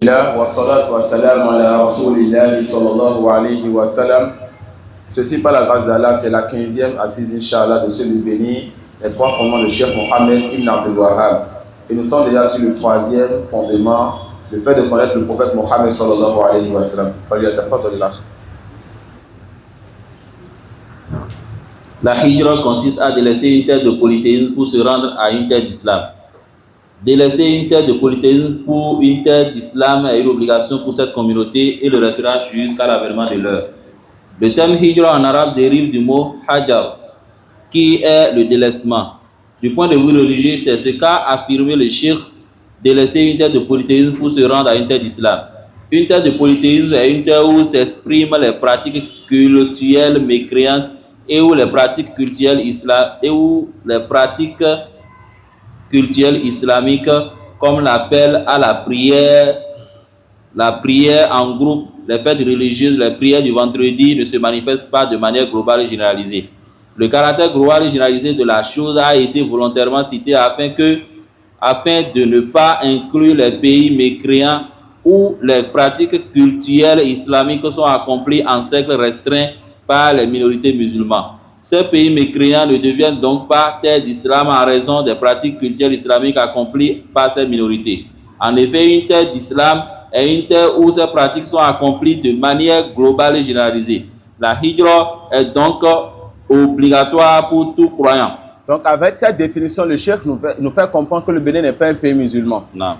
Wa salatu wa salam ala rasulillahi sallallahu alayhi wa sallam. Ceci par la grâce d'Allah, c'est la 15e assise Inch'Allah de ce devenir, les trois fondements de Cheikh Mohammed ibn Abdul Wahhab. Et nous sommes déjà sur le troisième fondement, le fait de connaître le prophète Mohammed sallallahu alayhi wa sallam. La hijra consiste à délaisser une terre de polythéisme pour se rendre à une terre d'islam. Délaisser une terre de polythéisme pour une terre d'islam est une obligation pour cette communauté et le restera jusqu'à l'avènement de l'heure. Le terme hijra en arabe dérive du mot hajar, qui est le délaissement. Du point de vue religieux, c'est ce qu'a affirmé le cheikh, délaisser une terre de polythéisme pour se rendre à une terre d'islam. Une terre de polythéisme est une terre où s'expriment les pratiques cultuelles mécréantes et où les pratiques culturelles islamiques comme l'appel à la prière en groupe, les fêtes religieuses, les prières du vendredi ne se manifestent pas de manière globale et généralisée. Le caractère global et généralisé de la chose a été volontairement cité afin de ne pas inclure les pays mécréants où les pratiques culturelles islamiques sont accomplies en cercle restreint par les minorités musulmanes. Ces pays mécréants ne deviennent donc pas terre d'islam en raison des pratiques culturelles islamiques accomplies par ces minorités. En effet, une terre d'islam est une terre où ces pratiques sont accomplies de manière globale et généralisée. La hijra est donc obligatoire pour tout croyant. Donc avec cette définition, le cheikh nous fait comprendre que le Bénin n'est pas un pays musulman. Non.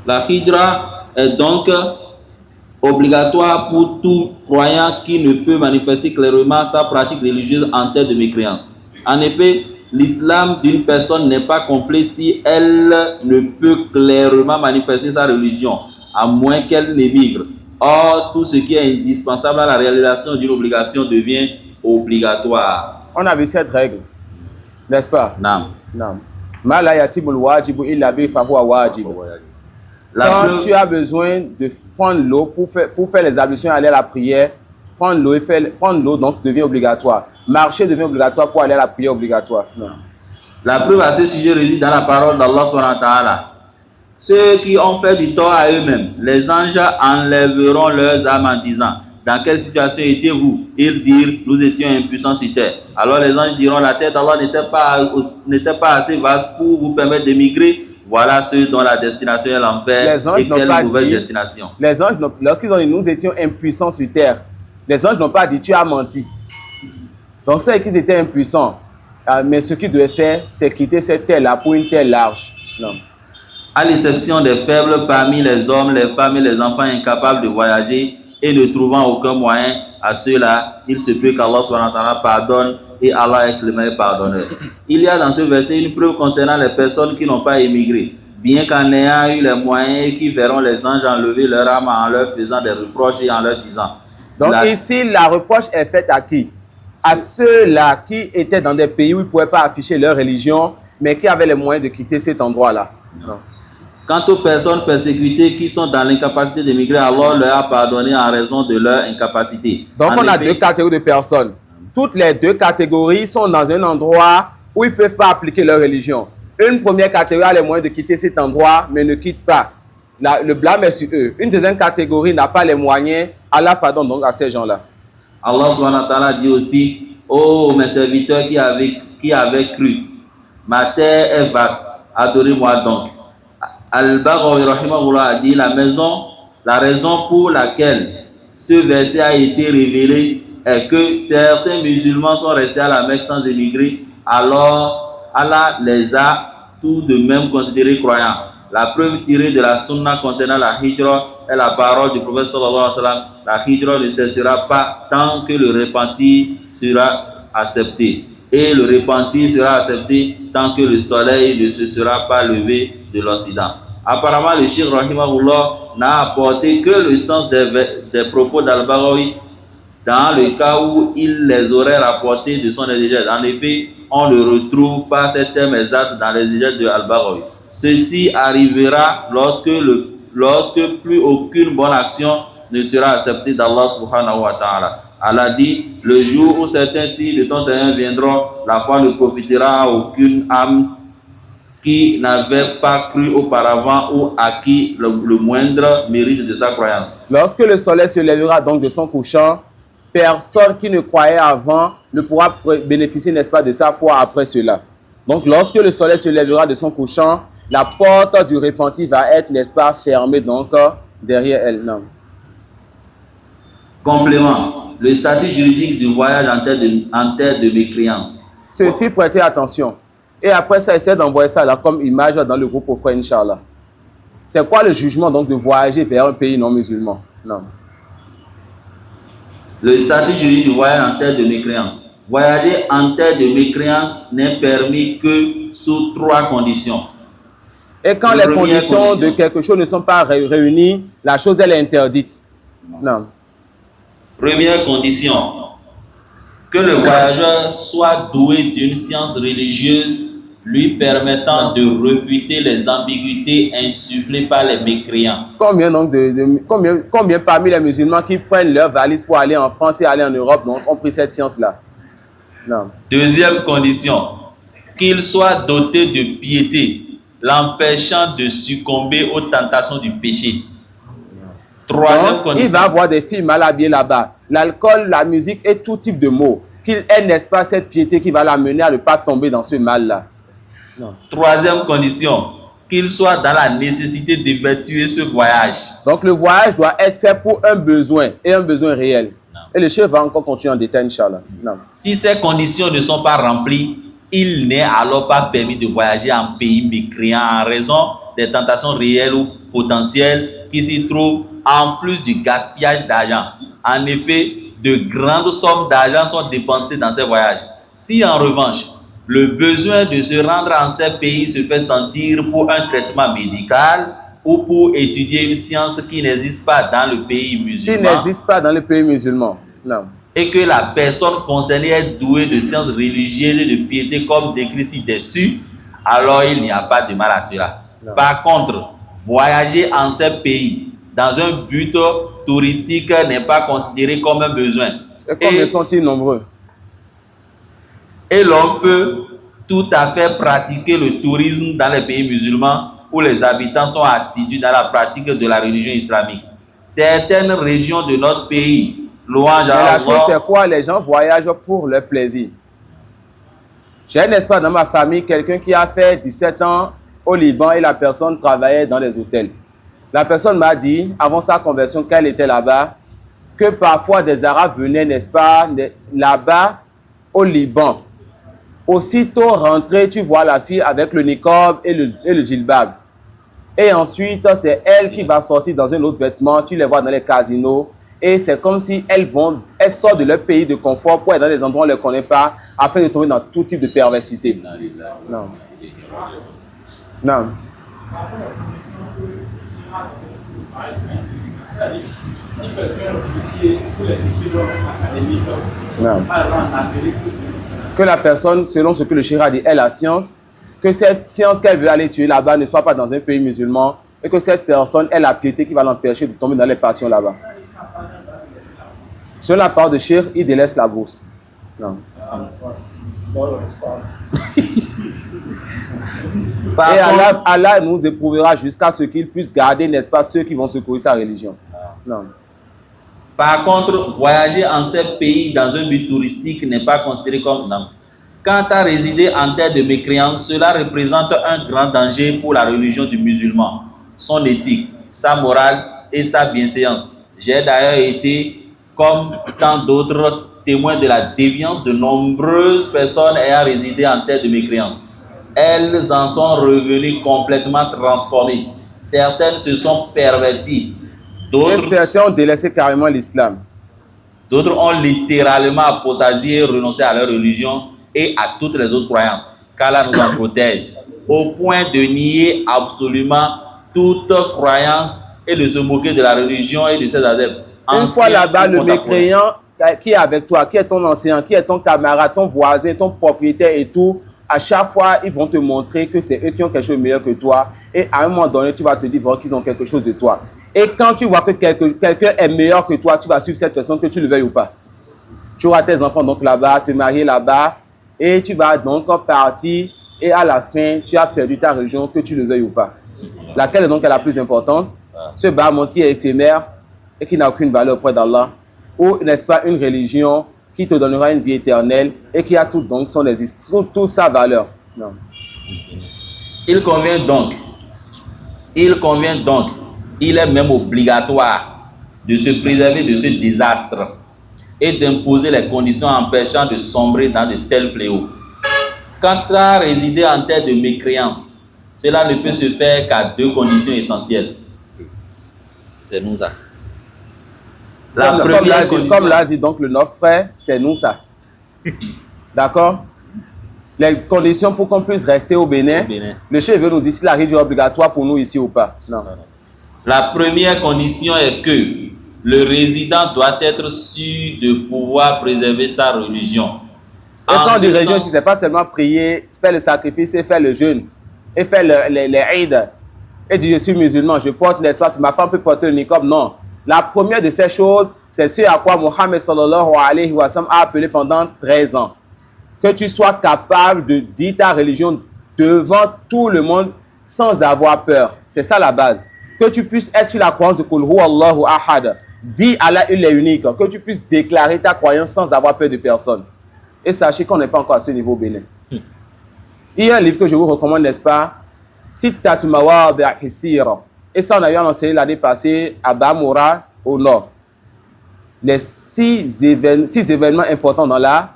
La hijra est donc obligatoire pour tout croyant qui ne peut manifester clairement sa pratique religieuse en terre de mécréance. En effet, l'islam d'une personne n'est pas complet si elle ne peut clairement manifester sa religion, à moins qu'elle n'émigre. Or, tout ce qui est indispensable à la réalisation d'une obligation devient obligatoire. On a vu cette règle, n'est-ce pas? Non. Ma la yatibul wajibu illa bi fahuwa wajib. Quand tu as besoin de prendre l'eau pour faire les ablutions et aller à la prière, prendre l'eau donc devient obligatoire. Marcher devient obligatoire pour aller à la prière obligatoire. Non. La preuve à ce sujet réside dans la parole d'Allah subhanahu wa ta'ala. Ceux qui ont fait du tort à eux-mêmes, les anges enlèveront leurs âmes en disant: dans quelle situation étiez-vous? Ils dirent: nous étions impuissants sur terre. Alors les anges diront: la terre d'Allah n'était pas assez vaste pour vous permettre d'émigrer. Voilà ceux dont la destination est l'enfer et quelle mauvaise destination. Les anges, lorsqu'ils ont dit nous étions impuissants sur terre, les anges n'ont pas dit tu as menti. Donc c'est qu'ils étaient impuissants. Mais ce qu'ils devaient faire, c'est quitter cette terre-là pour une terre large. Non. À l'exception des faibles parmi les hommes, les femmes et les enfants incapables de voyager et ne trouvant aucun moyen, à ceux-là, il se peut qu'Allah subhanahu wa ta'ala pardonne et Allah est clément et pardonneur. Il y a dans ce verset une preuve concernant les personnes qui n'ont pas émigré, bien qu'en ayant eu les moyens et qui verront les anges enlever leur âme en leur faisant des reproches et en leur disant. Donc ici, la reproche est faite à qui? À ceux-là qui étaient dans des pays où ils ne pouvaient pas afficher leur religion, mais qui avaient les moyens de quitter cet endroit-là. Quant aux personnes persécutées qui sont dans l'incapacité d'émigrer, Allah leur a pardonné en raison de leur incapacité. Donc on a deux catégories de personnes. Toutes les deux catégories sont dans un endroit où ils ne peuvent pas appliquer leur religion. Une première catégorie a les moyens de quitter cet endroit, mais ne quitte pas. Le blâme est sur eux. Une deuxième catégorie n'a pas les moyens. Allah pardonne donc à ces gens-là. Allah subhanahu wa ta'ala dit aussi: ô mes serviteurs qui avaient cru, ma terre est vaste, adorez-moi donc. Al-Baghawi rahimahullah a dit: la raison pour laquelle ce verset a été révélé est que certains musulmans sont restés à la Mecque sans émigrer, alors Allah les a tout de même considérés croyants. La preuve tirée de la sunna concernant la hijra est la parole du prophète sallallahu alayhi wa sallam: la hijra ne cessera pas tant que le repentir sera accepté. Et le repentir sera accepté tant que le soleil ne se sera pas levé de l'Occident. Apparemment, le cheikh rahimahullah n'a apporté que le sens des propos d'Al-Baghawi dans le cas où il les aurait rapportés de son exégèse. En effet, on ne retrouve pas ces termes exacts dans l'exégèse de Al-Baghawi. Ceci arrivera lorsque plus aucune bonne action ne sera acceptée d'Allah subhanahu wa ta'ala. Allah dit: le jour où certains signes de ton Seigneur viendront, la foi ne profitera à aucune âme qui n'avaient pas cru auparavant ou acquis le moindre mérite de sa croyance. Lorsque le soleil se lèvera donc de son couchant, personne qui ne croyait avant ne pourra bénéficier, n'est-ce pas, de sa foi après cela. Donc, lorsque le soleil se lèvera de son couchant, la porte du repenti va être, n'est-ce pas, fermée donc derrière elle. Non. Complément. Le statut juridique du voyage en terre de mécréance. Ceci, prêtez attention. Et après ça, essayez d'envoyer ça là comme image dans le groupe au frère, Inch'Allah. C'est quoi le jugement donc de voyager vers un pays non musulman? Non. Le statut juridique du voyage en terre de mécréance. Voyager en terre de mécréance n'est permis que sous 3 conditions. Et quand les conditions de quelque chose ne sont pas réunies, la chose elle est interdite. Non. Première condition, que le voyageur soit doué d'une science religieuse lui permettant de refuter les ambiguïtés insufflées par les mécréants. Combien donc combien parmi les musulmans qui prennent leur valise pour aller en France et aller en Europe donc, ont pris cette science-là? Non. Deuxième condition, qu'il soit doté de piété, l'empêchant de succomber aux tentations du péché. Troisième condition. Il va avoir des filles mal habillées là-bas. L'alcool, la musique et tout type de mots. Qu'il ait, n'est-ce pas, cette piété qui va l'amener à ne pas tomber dans ce mal-là. Troisième condition, qu'il soit dans la nécessité d'effectuer ce voyage. Donc le voyage doit être fait pour un besoin et un besoin réel. Non. Et le chef va encore continuer en détail, Inch'Allah. Si ces conditions ne sont pas remplies, il n'est alors pas permis de voyager en pays mécréant en raison des tentations réelles ou potentielles qui s'y trouvent, en plus du gaspillage d'argent. En effet, de grandes sommes d'argent sont dépensées dans ces voyages. Si en revanche, le besoin de se rendre en ces pays se fait sentir pour un traitement médical ou pour étudier une science qui n'existe pas dans le pays musulman. Qui n'existe pas dans le pays musulman. Non. Et que la personne concernée est douée de sciences religieuses et de piété comme décrit ci-dessus, alors il n'y a pas de mal à cela. Non. Par contre, voyager en ces pays dans un but touristique n'est pas considéré comme un besoin. Et combien sont-ils nombreux? Et l'on peut tout à fait pratiquer le tourisme dans les pays musulmans où les habitants sont assidus dans la pratique de la religion islamique. Certaines régions de notre pays, louange à Allah. La chose c'est quoi? Les gens voyagent pour leur plaisir. J'ai, n'est-ce pas, dans ma famille, quelqu'un qui a fait 17 ans au Liban et la personne travaillait dans les hôtels. La personne m'a dit, avant sa conversion, qu'elle était là-bas, que parfois des Arabes venaient, n'est-ce pas, là-bas au Liban. Aussitôt rentré, tu vois la fille avec le niqab et le djilbab. Et ensuite, c'est elle qui va sortir dans un autre vêtement. Tu les vois dans les casinos. Et c'est comme si elles sortent de leur pays de confort pour aller dans des endroits où on ne les connaît pas, afin de tomber dans tout type de perversité. Non. Non. Non. Que la personne, selon ce que le Shira dit, ait la science, que cette science qu'elle veut aller tuer là-bas ne soit pas dans un pays musulman, et que cette personne ait la piété qui va l'empêcher de tomber dans les passions là-bas. Selon la parole de Cheikh, il délaisse la bourse. Non. Et Allah nous éprouvera jusqu'à ce qu'il puisse garder, n'est-ce pas, ceux qui vont secourir sa religion. Non. Par contre, voyager en ces pays dans un but touristique n'est pas considéré comme non. Quant à résider en terre de mécréance, cela représente un grand danger pour la religion du musulman, son éthique, sa morale et sa bienséance. J'ai d'ailleurs été, comme tant d'autres, témoin de la déviance de nombreuses personnes ayant résidé en terre de mécréance. Elles en sont revenues complètement transformées. Certaines se sont perverties. Et certains ont délaissé carrément l'islam. D'autres ont littéralement apostasié et renoncé à leur religion et à toutes les autres croyances. Qu'Allah nous en protège. Au point de nier absolument toute croyance et de se moquer de la religion et de ses adeptes. Une fois là-bas, le mécréant qui est avec toi, qui est ton enseignant, qui est ton camarade, ton voisin, ton propriétaire et tout, à chaque fois, ils vont te montrer que c'est eux qui ont quelque chose de meilleur que toi. Et à un moment donné, tu vas te dire qu'ils ont quelque chose de toi. Et quand tu vois que quelqu'un est meilleur que toi, tu vas suivre cette personne, que tu le veuilles ou pas. Tu auras tes enfants donc là-bas, te marier là-bas, et tu vas donc partir et à la fin, tu as perdu ta religion, que tu le veuilles ou pas. Laquelle donc est la plus importante? Ce Bahamut qui est éphémère et qui n'a aucune valeur auprès d'Allah, ou n'est-ce pas une religion qui te donnera une vie éternelle et qui a tout donc toute sa valeur? Non. Il convient donc, il est même obligatoire de se préserver de ce désastre et d'imposer les conditions empêchant de sombrer dans de tels fléaux. Quant à résider en terre de mécréance, cela ne peut se faire qu'à deux conditions essentielles. C'est nous ça. Comme l'a dit donc le notre frère, c'est nous ça. D'accord? Les conditions pour qu'on puisse rester au Bénin, le chef veut nous dire si la religion est obligatoire pour nous ici ou pas. Non. La première condition est que le résident doit être sûr de pouvoir préserver sa religion. Et quand on dit religion, ce n'est pas seulement prier, faire le sacrifice et faire le jeûne, et faire les Eid, et dire je suis musulman, je porte l'espace, ma femme peut porter le niqab. Non. La première de ces choses, c'est ce à quoi Mohammed sallallahu alayhi wa sallam a appelé pendant 13 ans. Que tu sois capable de dire ta religion devant tout le monde sans avoir peur. C'est ça la base. Que tu puisses être sur la croyance de Qul huwa Allahu ahad. Dis Allah, il est unique. Que tu puisses déclarer ta croyance sans avoir peur de personne. Et sachez qu'on n'est pas encore à ce niveau au Bénin. Il y a un livre que je vous recommande, n'est-ce pas? Sittatu Mawadi' fi Sira. Et ça, on a eu enseigné l'année passée à Bamura, au nord. Les six événements importants dans la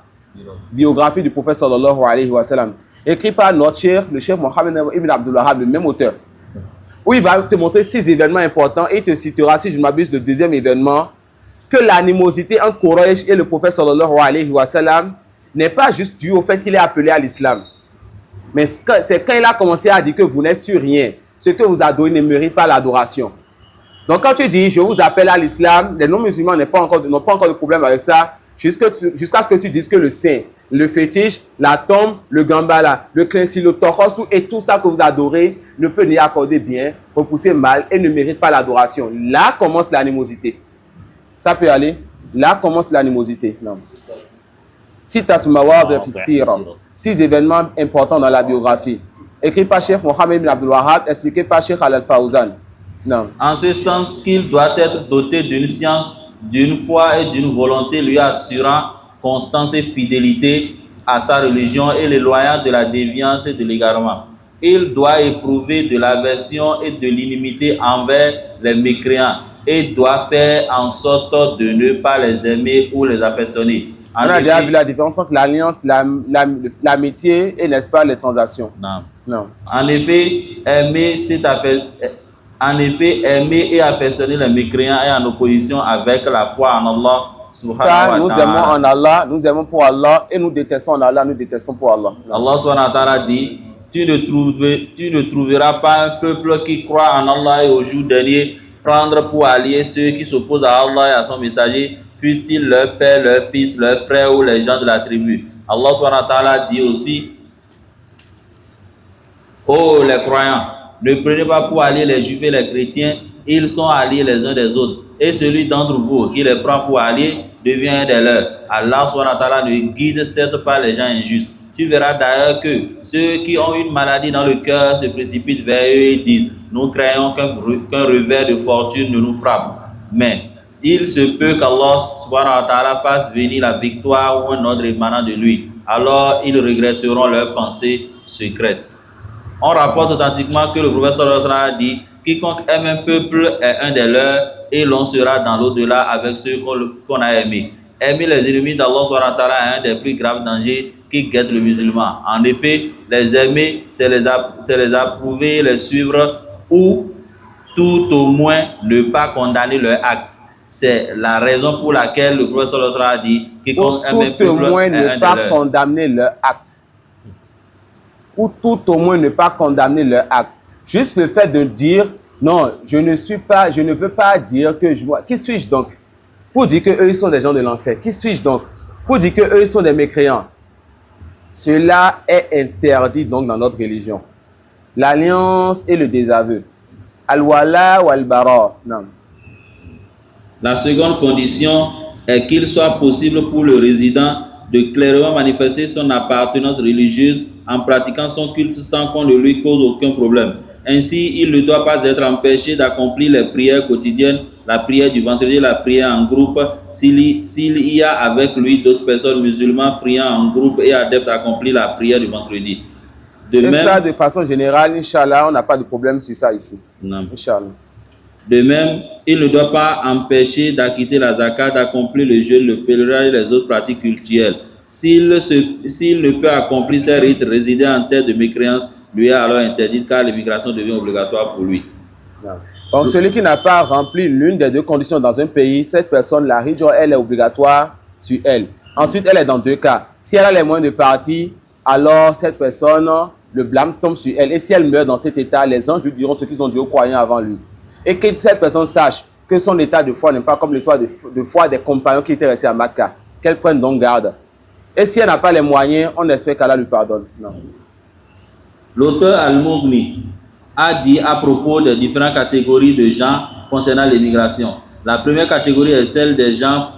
biographie du prophète sallallahu alayhi wa sallam, écrit par notre cheikh, le cheikh Mohammed ibn Abdul Wahhab, le même auteur, où il va te montrer 6 événements importants et il te citera, si je ne m'abuse, le deuxième événement, que l'animosité entre Quraysh et le prophète sallallahu alayhi wa sallam n'est pas juste due au fait qu'il est appelé à l'islam. Mais c'est quand il a commencé à dire que vous n'êtes sur rien, ce que vous adorez ne mérite pas l'adoration. Donc quand tu dis je vous appelle à l'islam, les non-musulmans n'ont pas encore de problème avec ça, jusqu'à ce que tu dises que le saint, le fétiche, la tombe, le gambala, le clincy, le torosu et tout ça que vous adorez ne peut ni accorder bien, repousser mal et ne mérite pas l'adoration. Là commence l'animosité. Ça peut aller. Là commence l'animosité. Non. Sittatu Mawadi' fi Sira. 6 événements importants dans la biographie. Écrit par Cheikh Mohammed ibn Abdul Wahhab, expliqué par Cheikh Al-Fawzan. Non. En ce sens qu'il doit être doté d'une science, d'une foi et d'une volonté lui assurant constance et fidélité à sa religion et l'éloignant de la déviance et de l'égarement. Il doit éprouver de l'aversion et de l'inimité envers les mécréants et doit faire en sorte de ne pas les aimer ou les affectionner. On a déjà vu la différence entre l'alliance, l'amitié et, n'est-ce pas, les transactions. Non. Non. En effet, aimer et affectionner les mécréants est en opposition avec la foi en Allah. Car nous aimons en Allah, nous aimons pour Allah et nous détestons en Allah, nous détestons pour Allah. Allah subhanahu wa ta'ala dit, tu ne trouveras pas un peuple qui croit en Allah et au jour dernier prendre pour alliés ceux qui s'opposent à Allah et à son messager, fussent-ils leur père, leur fils, leur frère ou les gens de la tribu. Allah subhanahu wa ta'ala dit aussi, ô les croyants, ne prenez pas pour alliés les juifs et les chrétiens, ils sont alliés les uns des autres. Et celui d'entre vous qui les prend pour alliés devient un des leurs. Allah subhanahu wa ta'ala ne guide certes pas les gens injustes. Tu verras d'ailleurs que ceux qui ont une maladie dans le cœur se précipitent vers eux et disent, nous craignons qu'un revers de fortune ne nous frappe. Mais il se peut qu'Allah subhanahu wa ta'ala fasse venir la victoire ou un ordre émanant de lui. Alors ils regretteront leurs pensées secrètes. On rapporte authentiquement que le prophète sallallahu alayhi wa sallam a dit, quiconque aime un peuple est un des leurs et l'on sera dans l'au-delà avec ceux qu'on a aimés. Aimer les ennemis d'Allah subhanahu wa ta'ala est un des plus graves dangers qui guette le musulman. En effet, les aimer, c'est les approuver, les suivre ou tout au moins ne pas condamner leur acte. C'est la raison pour laquelle le prophète sallallahu alayhi wa sallam a dit quiconque aime un peuple tout au moins ne pas condamner leur acte. Ou tout au moins ne pas condamner leur acte. Juste le fait de dire non, je ne veux pas dire que je vois. Qui suis-je donc? Pour dire qu'eux, ils sont des gens de l'enfer. Qui suis-je donc? Pour dire qu'eux, ils sont des mécréants. Cela est interdit donc dans notre religion. L'alliance et le désaveu. Al-wala ou al-bara. Non. La seconde condition est qu'il soit possible pour le résident de clairement manifester son appartenance religieuse en pratiquant son culte sans qu'on ne lui cause aucun problème. Ainsi, il ne doit pas être empêché d'accomplir les prières quotidiennes, la prière du vendredi, la prière en groupe, s'il y a avec lui d'autres personnes musulmanes priant en groupe et adeptes à accomplir la prière du vendredi. Et ça, de façon générale, Inch'Allah, on n'a pas de problème sur ça ici. Non. Inch'Allah. De même, il ne doit pas empêcher d'acquitter la zakat, d'accomplir le jeûne, le pèlerinage et les autres pratiques cultuelles. S'il ne peut accomplir ces rites, résider en terre de mécréance lui est alors interdit car l'immigration devient obligatoire pour lui. Donc, celui qui n'a pas rempli l'une des deux conditions dans un pays, cette personne, la hijra, elle est obligatoire sur elle. Ensuite, elle est dans deux cas. Si elle a les moyens de partir, alors cette personne, le blâme tombe sur elle. Et si elle meurt dans cet état, les anges lui diront ce qu'ils ont dit aux croyants avant lui. Et que cette personne sache que son état de foi n'est pas comme l'état de foi des compagnons qui étaient restés à Makkah. Qu'elle prenne donc garde. Et si elle n'a pas les moyens, on espère qu'Allah lui pardonne. Non. L'auteur Al-Mughni a dit à propos des différentes catégories de gens concernant l'immigration. La première catégorie est celle des gens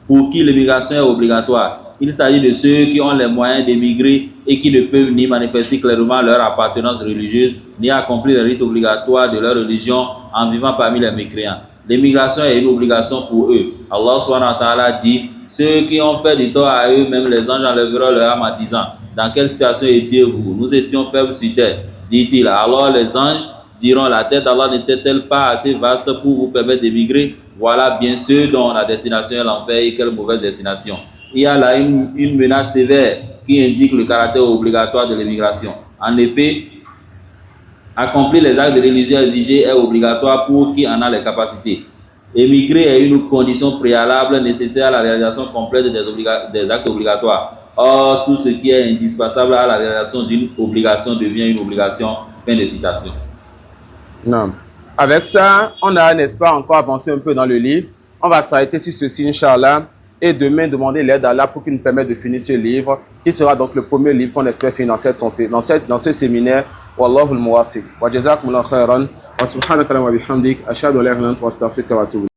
pour qui l'immigration est obligatoire. Il s'agit de ceux qui ont les moyens d'émigrer et qui ne peuvent ni manifester clairement leur appartenance religieuse, ni accomplir les rites obligatoires de leur religion en vivant parmi les mécréants. L'immigration est une obligation pour eux. Allah subhanahu wa ta'ala dit: ceux qui ont fait du tort à eux-mêmes, les anges enlèveront leur âme en disant: dans quelle situation étiez-vous? Nous étions faibles sur terre, dit-il. Alors les anges diront: la terre d'Allah n'était-elle pas assez vaste pour vous permettre d'émigrer? Voilà bien ceux dont la destination est l'enfer, et quelle mauvaise destination. Il y a là une menace sévère qui indique le caractère obligatoire de l'immigration. En effet, accomplir les actes de religion exigés est obligatoire pour qui en a les capacités. Émigrer est une condition préalable nécessaire à la réalisation complète des actes obligatoires. Or, tout ce qui est indispensable à la réalisation d'une obligation devient une obligation. Fin de citation. Non. Avec ça, on a, n'est-ce pas, encore avancé un peu dans le livre. On va s'arrêter sur ceci, Inch'Allah. Et demain, demander l'aide d'Allah pour qu'il nous permette de finir ce livre, qui sera donc le premier livre qu'on espère finir dans ce séminaire. Wallahu al-muwafiq. Wa jazakumullahu khairan. Wa subhanaka wa bihamdik. Ashhadu an la ilaha illa anta wa astaghfiruka wa atubu.